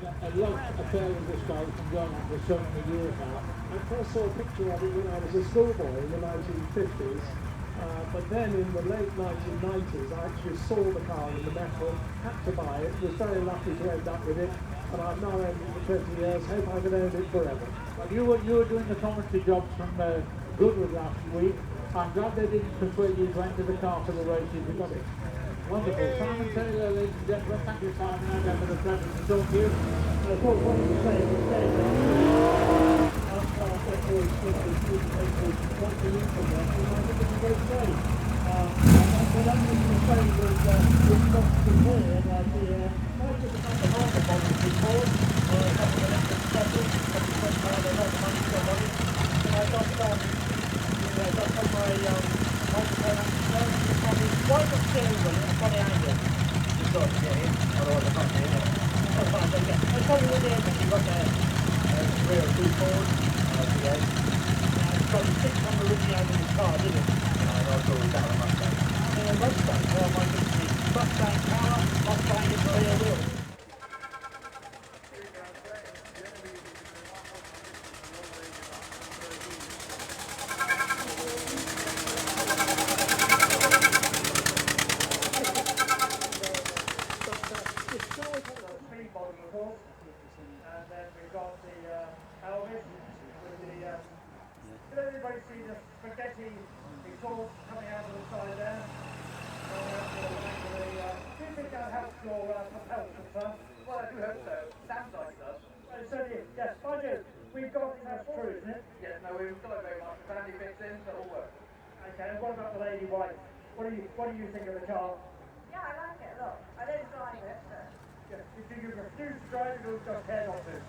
a love affair with this guy from going on for so many years now. I first saw a picture of it when I was a schoolboy in the 1950s, but then in the late 1990s I actually saw the car in the metal, had to buy it, was very lucky to end up with it, and I've now owned it for 20 years, hope I can own it forever. Well, you were doing the commentary jobs from Goodwood last week. I'm glad they didn't persuade you to enter the car for the races. You got it. Wonderful. Simon Taylor, ladies and gentlemen, thank you, Simon, and for the pleasure to talk to you. And of course, what you say is that what you need from them, and I think it's a great day. But I'm going to say that we've got some more like the most of the market models before, or a couple of electric specials, probably quite hard, a lot of money for money. And I got my microphone up to probably quite a steering wheel at a funny angle. You've got to get in, otherwise I can't get in it. Sometimes I get, I tell you what it is, you've got the rear of 2 forward, V8. It's probably 600 original in the car, didn't it? No, that's always down a Mustang. Mustang, well, my Mustang power, Mustang is rear wheel. And then we've got the Elvis with the. Did everybody see the spaghetti exhaust coming out of the side there? Do you think that helps your propulsion, sir? Well, I do hope so. Sounds like it does. Well, it certainly is. Yes, I do. We've got that's true, isn't it? Yes, no, we've got it very much. The family fits in, so it'll work. Okay, and what about the lady wife? What do you think of the car? Yeah, I like it. Look, I don't drive it, but Yeah, do you refuse to drive it or just head off it?